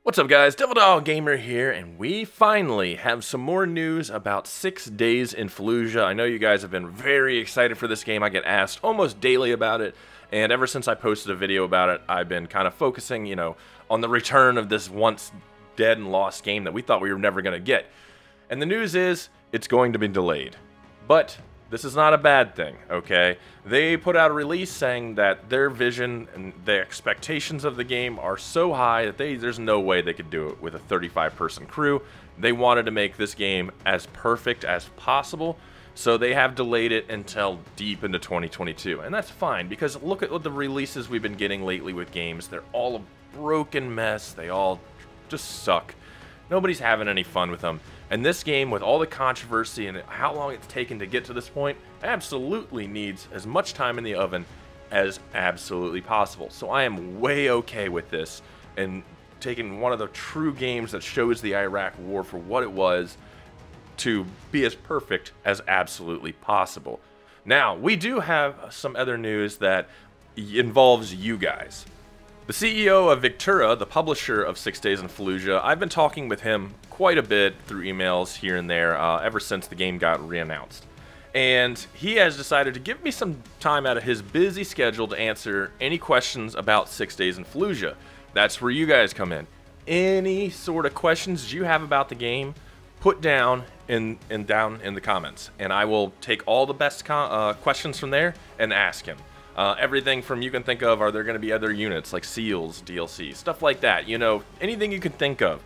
What's up guys, DevildogGamer here, and we finally have some more news about 6 Days in Fallujah. I know you guys have been very excited for this game. I get asked almost daily about it, and ever since I posted a video about it, I've been kind of focusing, on the return of this once dead and lost game that we thought we were never going to get. And the news is, it's going to be delayed. But this is not a bad thing, okay? They put out a release saying that their vision and the expectations of the game are so high that there's no way they could do it with a 35-person crew. They wanted to make this game as perfect as possible, so they have delayed it until deep into 2022. And that's fine, because look at what the releases we've been getting lately with games. They're all a broken mess. They all just suck. Nobody's having any fun with them. And this game, with all the controversy and how long it's taken to get to this point, absolutely needs as much time in the oven as absolutely possible. So I am way okay with this and taking one of the true games that shows the Iraq War for what it was to be as perfect as absolutely possible. Now, we do have some other news that involves you guys. The CEO of Victura, the publisher of 6 Days in Fallujah, I've been talking with him quite a bit through emails here and there ever since the game got re-announced. And he has decided to give me some time out of his busy schedule to answer any questions about 6 Days in Fallujah. That's where you guys come in. Any sort of questions you have about the game, put down in the comments. And I will take all the best questions from there and ask him. Everything from you can think of, are there going to be other units like SEALs, DLC, stuff like that, anything you can think of.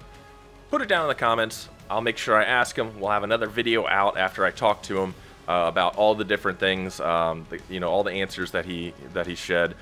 Put it down in the comments. I'll make sure I ask him. We'll have another video out after I talk to him about all the different things, all the answers that he shed.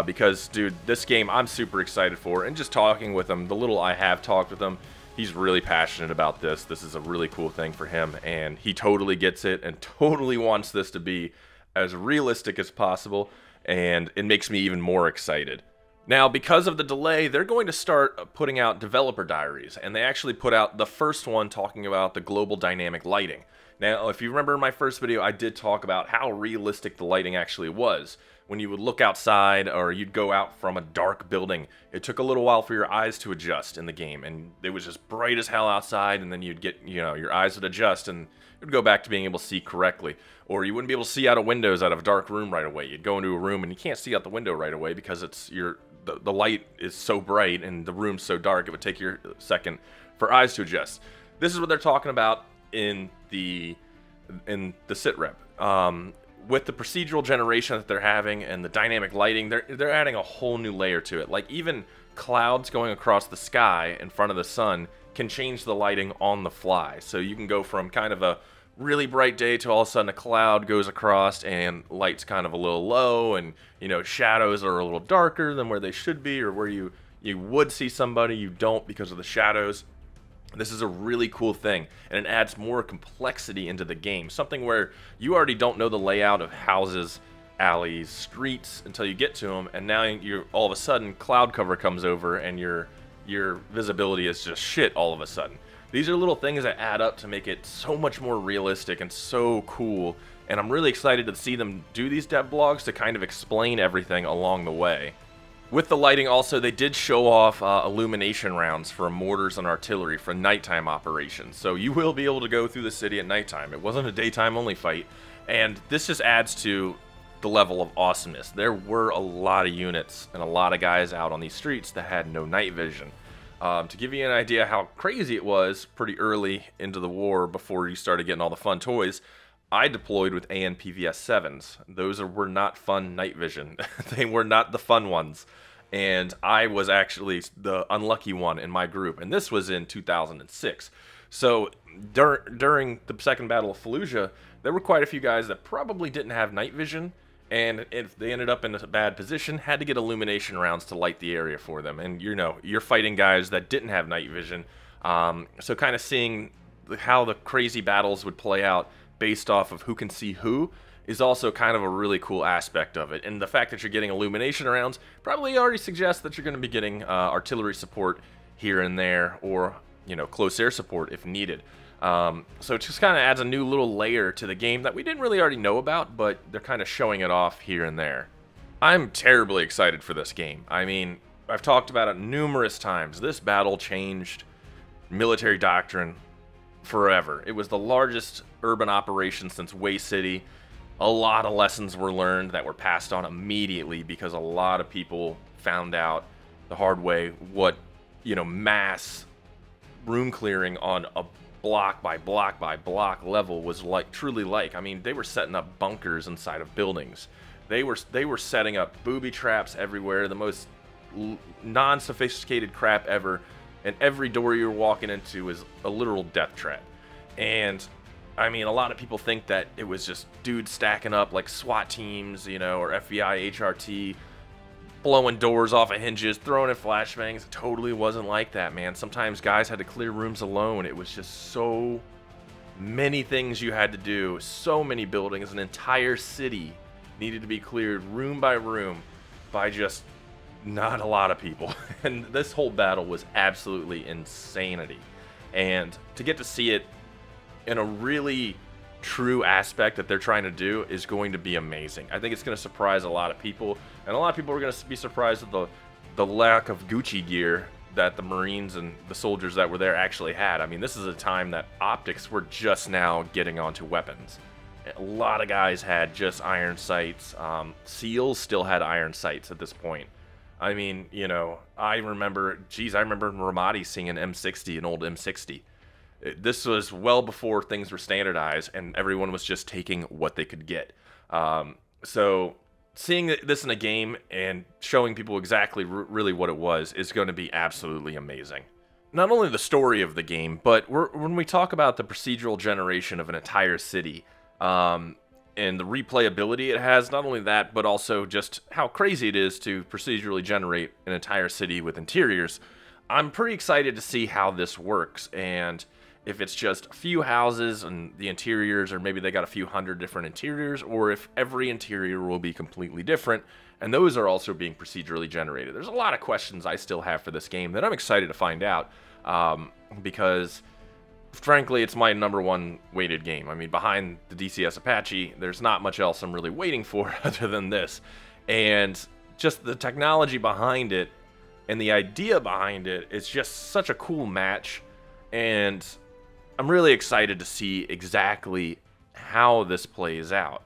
Because, dude, this game I'm super excited for, and just talking with him, the little I have talked with him, he's really passionate about this. This is a really cool thing for him, and he totally gets it and totally wants this to be as realistic as possible. And it makes me even more excited. Now, because of the delay, they're going to start putting out developer diaries, and they actually put out the first one talking about the global dynamic lighting. Now, if you remember in my first video, I did talk about how realistic the lighting actually was. When you would look outside, or you'd go out from a dark building, it took a little while for your eyes to adjust in the game, and it was just bright as hell outside, and then you'd get, your eyes would adjust, and it would go back to being able to see correctly. Or you wouldn't be able to see out of windows out of a dark room right away. You'd go into a room and you can't see out the window right away because the light is so bright and the room's so dark, it would take you a second for eyes to adjust. This is what they're talking about in the sitrep. With the procedural generation that they're having and the dynamic lighting, they're adding a whole new layer to it. Like, even clouds going across the sky in front of the sun can change the lighting on the fly. So you can go from kind of a really bright day to all of a sudden a cloud goes across and light's kind of a little low, and shadows are a little darker than where they should be, or where you would see somebody, you don't because of the shadows. This is a really cool thing, and it adds more complexity into the game. Something where you already don't know the layout of houses, alleys, streets until you get to them, and now you're all of a sudden cloud cover comes over and your visibility is just shit all of a sudden. These are little things that add up to make it so much more realistic and so cool, and I'm really excited to see them do these devblogs to kind of explain everything along the way. With the lighting also, they did show off illumination rounds for mortars and artillery for nighttime operations, so you will be able to go through the city at nighttime. It wasn't a daytime only fight, and this just adds to the level of awesomeness. There were a lot of units and a lot of guys out on these streets that had no night vision. To give you an idea how crazy it was pretty early into the war, before you started getting all the fun toys, I deployed with AN-PVS-7s. Those were not fun night vision. They were not the fun ones. And I was actually the unlucky one in my group. And this was in 2006. So during the Second Battle of Fallujah, there were quite a few guys that probably didn't have night vision. And if they ended up in a bad position, had to get illumination rounds to light the area for them. And you're fighting guys that didn't have night vision. So kind of seeing how the crazy battles would play out based off of who can see who is also kind of a really cool aspect of it. And the fact that you're getting illumination rounds probably already suggests that you're going to be getting artillery support here and there, or close air support if needed. So it just kind of adds a new little layer to the game that we didn't really already know about, but they're kind of showing it off here and there. I'm terribly excited for this game. I mean, I've talked about it numerous times. This battle changed military doctrine forever. It was the largest urban operation since Way City. A lot of lessons were learned that were passed on immediately because a lot of people found out the hard way what, you know, mass room clearing on a block by block by block level was like, truly like. I mean, they were setting up bunkers inside of buildings. They were setting up booby traps everywhere, the most non-sophisticated crap ever, and every door you're walking into is a literal death trap. And I mean, a lot of people think that it was just dudes stacking up like SWAT teams, you know, or FBI, HRT, blowing doors off of hinges, throwing in flashbangs. It totally wasn't like that, man. Sometimes guys had to clear rooms alone. It was just so many things you had to do, so many buildings. An entire city needed to be cleared room by room by just not a lot of people. And this whole battle was absolutely insanity. And to get to see it in a really true aspect that they're trying to do is going to be amazing. I think it's going to surprise a lot of people, and a lot of people are going to be surprised at the lack of Gucci gear that the Marines and the soldiers that were there actually had. I mean, this is a time that optics were just now getting onto weapons. A lot of guys had just iron sights. SEALs still had iron sights at this point. I mean, you know, I remember Ramadi seeing an M60, an old M60. This was well before things were standardized and everyone was just taking what they could get. So seeing this in a game and showing people exactly really what it was is going to be absolutely amazing. Not only the story of the game, but when we talk about the procedural generation of an entire city, and the replayability it has, not only that, but also just how crazy it is to procedurally generate an entire city with interiors, I'm pretty excited to see how this works. And if it's just a few houses and the interiors, or maybe they got a few hundred different interiors, or if every interior will be completely different, and those are also being procedurally generated. There's a lot of questions I still have for this game that I'm excited to find out, because frankly, it's my #1 weighted game. I mean, behind the DCS Apache, there's not much else I'm really waiting for other than this. And just the technology behind it and the idea behind it is just such a cool match. And I'm really excited to see exactly how this plays out.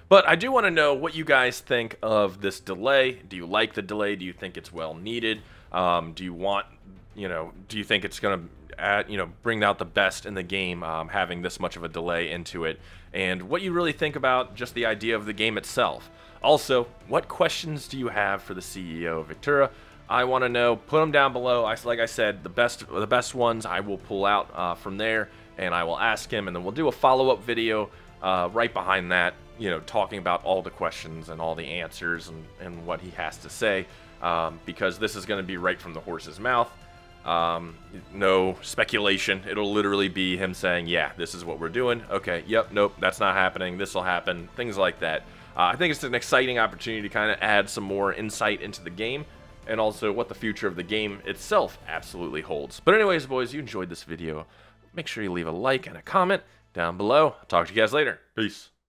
But I do want to know what you guys think of this delay. Do you like the delay? Do you think it's well needed? Do you think it's going to bring out the best in the game, having this much of a delay into it? And what you really think about just the idea of the game itself. Also, what questions do you have for the CEO of Victura? I want to know. Put them down below. Like I said, the best ones I will pull out from there, and I will ask him, and then we'll do a follow-up video right behind that, you know, talking about all the questions and all the answers and what he has to say, because this is going to be right from the horse's mouth. No speculation. It'll literally be him saying, yeah, this is what we're doing. Okay, yep, nope, that's not happening. This will happen. Things like that. I think it's an exciting opportunity to kind of add some more insight into the game, and also what the future of the game itself absolutely holds. But anyways, boys, you enjoyed this video. Make sure you leave a like and a comment down below. I'll talk to you guys later. Peace.